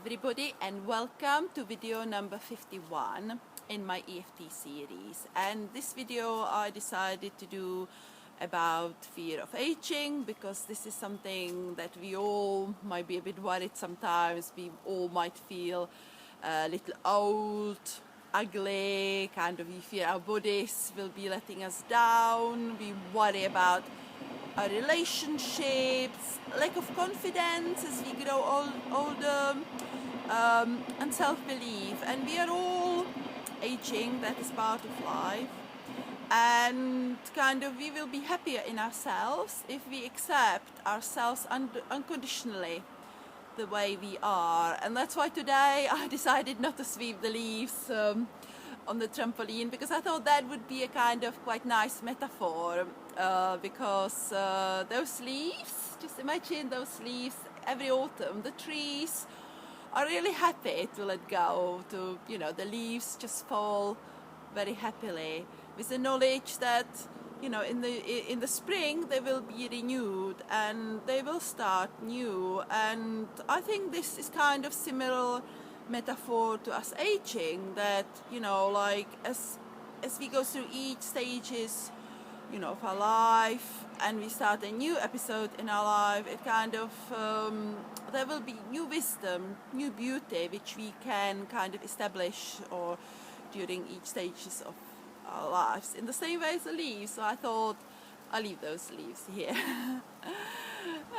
everybody, and welcome to video number 51 in my EFT series. And this video I decided to do about fear of aging, because this is something that we all might be a bit worried sometimes. We all might feel a little old, ugly, we fear our bodies will be letting us down. We worry about our relationships, lack of confidence as we grow older, and self-belief. And we are all aging, that is part of life. And we will be happier in ourselves if we accept ourselves unconditionally the way we are. And that's why today I decided not to sweep the leaves on the trampoline, because I thought that would be a quite nice metaphor, because those leaves, just imagine those leaves every autumn. The trees are really happy to let go, the leaves just fall very happily, with the knowledge that in the spring they will be renewed and they will start new. And I think this is similar metaphor to us aging, that as we go through each stages of our life, and we start a new episode in our life, it there will be new wisdom, new beauty, which we can establish or during each stages of our lives, in the same way as the leaves. So I thought I'll leave those leaves here.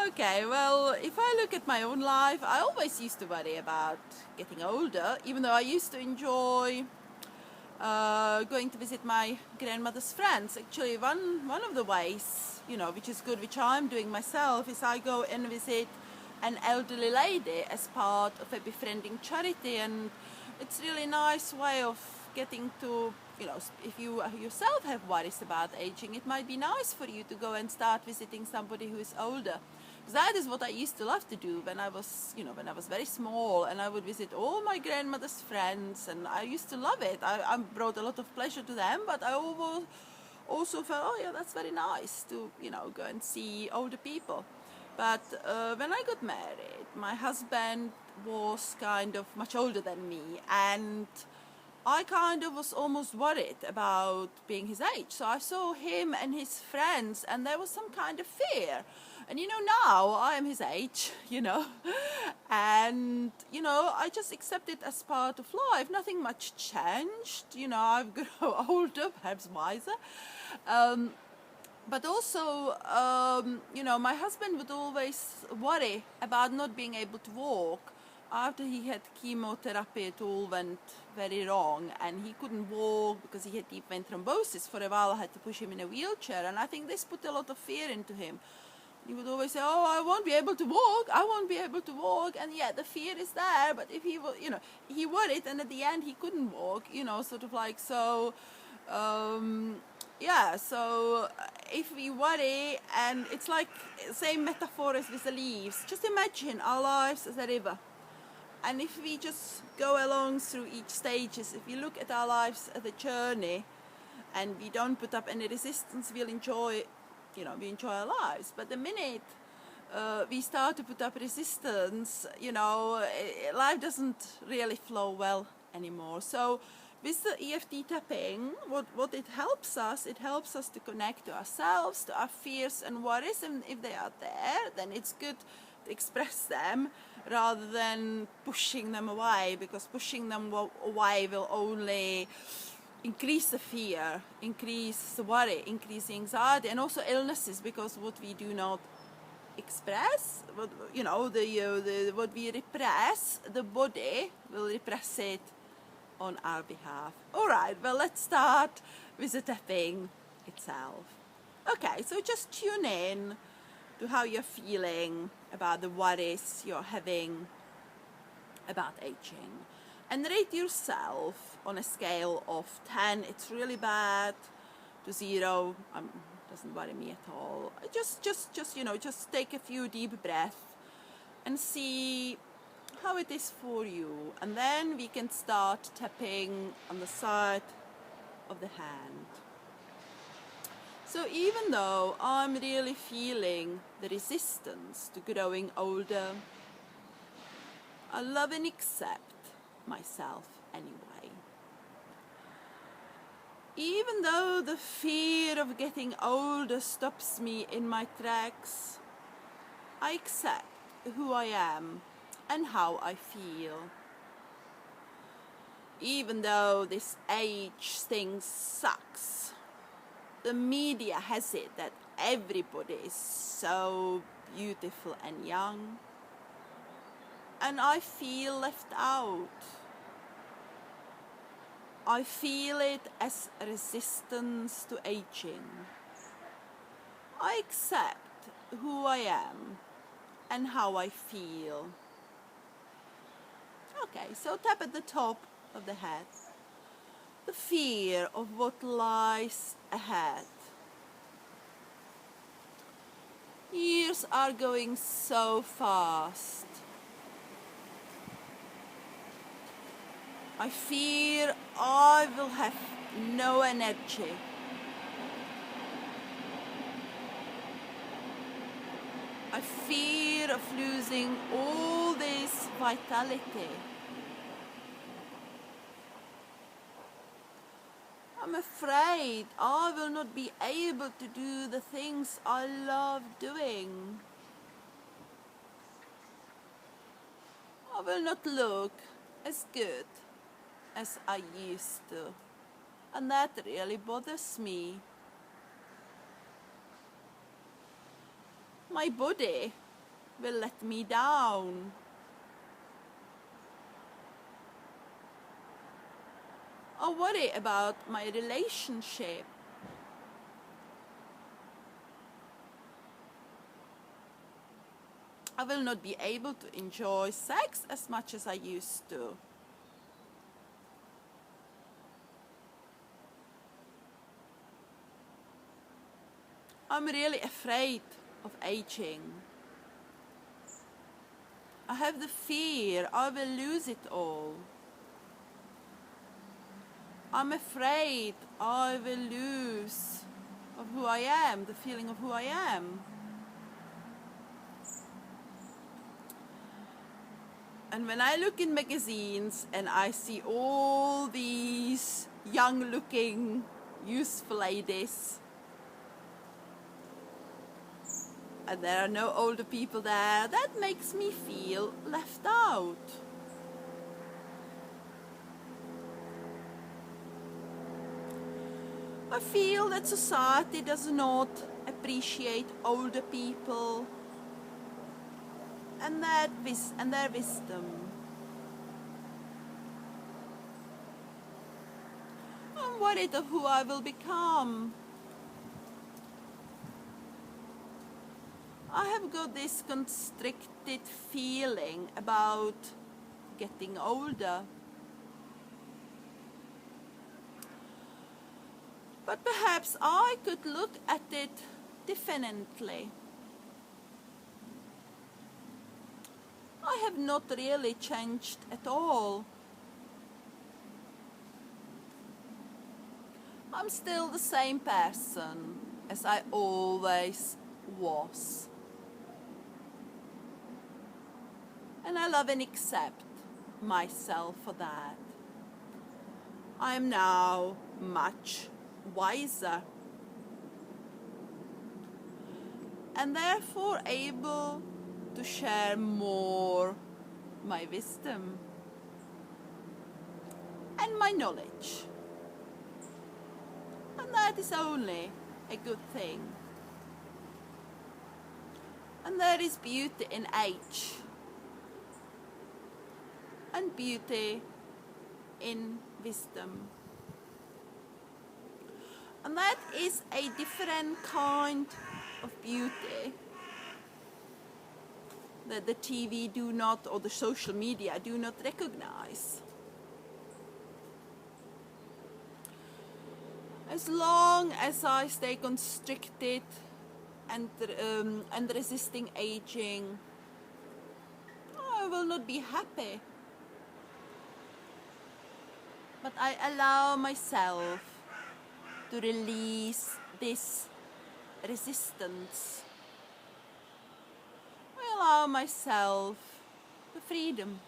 Okay, well, if I look at my own life, I always used to worry about getting older, even though I used to enjoy going to visit my grandmother's friends. Actually, one of the ways, which is good, which I'm doing myself, is I go and visit an elderly lady as part of a befriending charity. And it's really nice way of getting to, if you yourself have worries about aging, it might be nice for you to go and start visiting somebody who is older. That is what I used to love to do when I was, when I was very small, and I would visit all my grandmother's friends, and I used to love it. I brought a lot of pleasure to them, but I also felt, oh yeah, that's very nice to, go and see older people. But when I got married, my husband was much older than me, and I was almost worried about being his age. So I saw him and his friends, and there was some kind of fear. And now I am his age, and I just accept it as part of life. Nothing much changed. I've grown older, perhaps wiser. But also, my husband would always worry about not being able to walk. After he had chemotherapy, it all went very wrong, and he couldn't walk because he had deep vein thrombosis. For a while I had to push him in a wheelchair, and I think this put a lot of fear into him. He would always say, oh, I won't be able to walk, I won't be able to walk. And yeah, the fear is there, but if he was, he worried, and at the end he couldn't walk, so yeah, so if we worry, and it's like same metaphor as with the leaves. Just imagine our lives as a river. And if we just go along through each stages, if we look at our lives as a journey, and we don't put up any resistance, we'll enjoy, we enjoy our lives. But the minute we start to put up resistance, life doesn't really flow well anymore. So with the EFT tapping, what it helps us to connect to ourselves, to our fears and worries, and if they are there, then it's good to express them rather than pushing them away, because pushing them away will only increase the fear, increase the worry, increase the anxiety, and also illnesses, because what we do not express, what we repress, the body will repress it on our behalf. All right, well, let's start with the tapping itself. Okay, so just tune in to how you're feeling about the worries you're having about aging, and rate yourself on a scale of 10, it's really bad, to 0, doesn't worry me at all. Just take a few deep breaths and see how it is for you, and then we can start tapping on the side of the hand. So even though I'm really feeling the resistance to growing older, I love and accept myself anyway. Even though the fear of getting older stops me in my tracks, I accept who I am and how I feel. Even though this age thing sucks, the media has it that everybody is so beautiful and young, and I feel left out. I feel it as a resistance to aging. I accept who I am and how I feel. Okay, so tap at the top of the head. The fear of what lies ahead. Years are going so fast. I fear I will have no energy. I fear of losing all this vitality. I'm afraid I will not be able to do the things I love doing. I will not look as good as I used to, and that really bothers me. My body will let me down. I worry about my relationship. I will not be able to enjoy sex as much as I used to. I'm really afraid of aging. I have the fear I will lose it all. I'm afraid I will lose of who I am, the feeling of who I am. And when I look in magazines and I see all these young-looking, useful ladies, and there are no older people there, that makes me feel left out. I feel that society does not appreciate older people and their wisdom. I'm worried of who I will become. I have got this constricted feeling about getting older. But perhaps I could look at it differently. I have not really changed at all. I'm still the same person as I always was. And I love and accept myself for that. I am now much wiser and therefore able to share more my wisdom and my knowledge. And that is only a good thing. And there is beauty in age and beauty in wisdom. And that is a different kind of beauty that the TV do not, or the social media do not recognize. As long as I stay constricted and resisting aging, I will not be happy. But I allow myself to release this resistance. I allow myself the freedom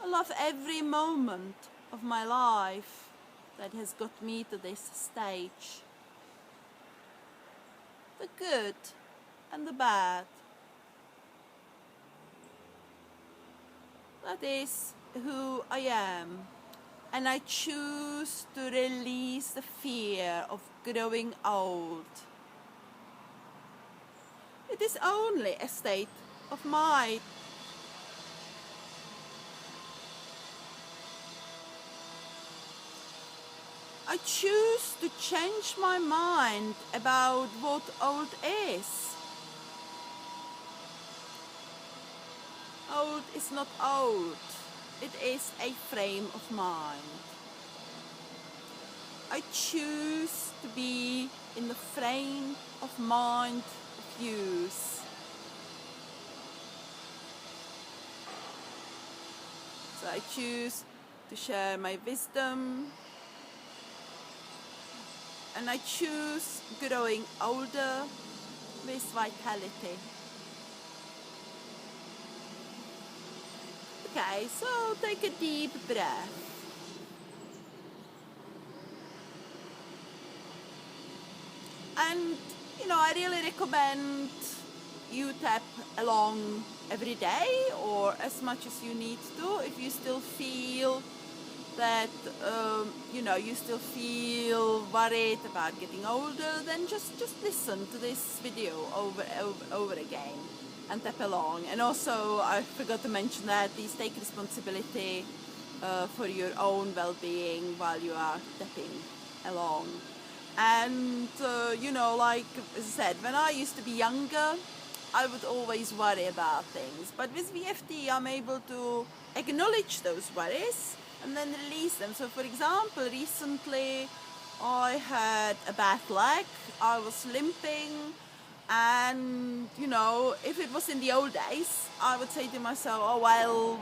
love every moment of my life that has got me to this stage. The good and the bad. That is who I am. And I choose to release the fear of growing old. It is only a state of mind. I choose to change my mind about what old is. Old is not old. It is a frame of mind. I choose to be in the frame of mind of use. So I choose to share my wisdom, and I choose growing older with vitality. Okay, so take a deep breath. And, I really recommend you tap along every day or as much as you need to. If you still feel that, you still feel worried about getting older, then just listen to this video over again and tap along. And also, I forgot to mention that please take responsibility for your own well-being while you are tapping along. And, like as I said, when I used to be younger, I would always worry about things. But with VFT, I'm able to acknowledge those worries and then release them. So, for example, recently I had a bad leg, I was limping, and, if it was in the old days, I would say to myself, oh, well,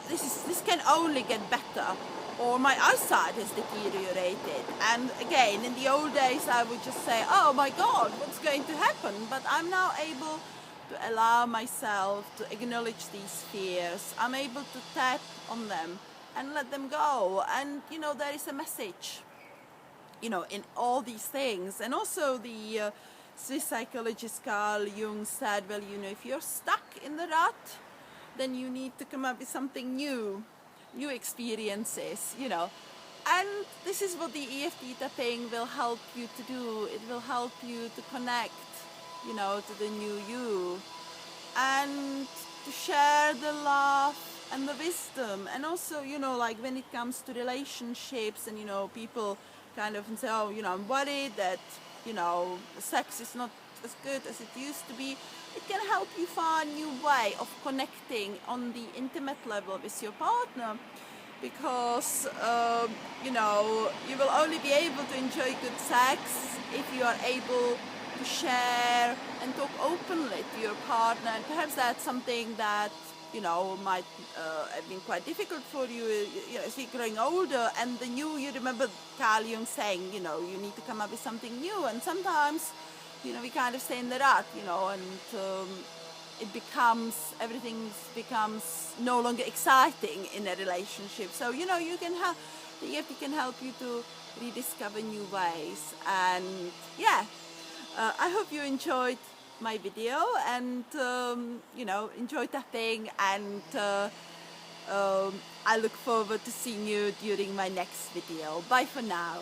this can only get better. Or my eyesight has deteriorated. And again, in the old days, I would just say, oh my God, what's going to happen? But I'm now able to allow myself to acknowledge these fears. I'm able to tap on them and let them go. And, there is a message, in all these things. And also the Swiss psychologist Carl Jung said, well, if you're stuck in the rut, then you need to come up with something new experiences, And this is what the EFT tapping will help you to do. It will help you to connect, to the new you. And to share the love and the wisdom. And also, like when it comes to relationships and, people kind of say, oh, I'm worried that, sex is not as good as it used to be. It can help you find a new way of connecting on the intimate level with your partner, because you will only be able to enjoy good sex if you are able to share and talk openly to your partner. And perhaps that's something that might have been quite difficult for you, as you're growing older. And you remember Carl Jung saying, you need to come up with something new. And sometimes we kind of stay in the rut, and everything becomes no longer exciting in a relationship. So, the EFT can help you to rediscover new ways. And I hope you enjoyed my video and, enjoy tapping. And I look forward to seeing you during my next video. Bye for now.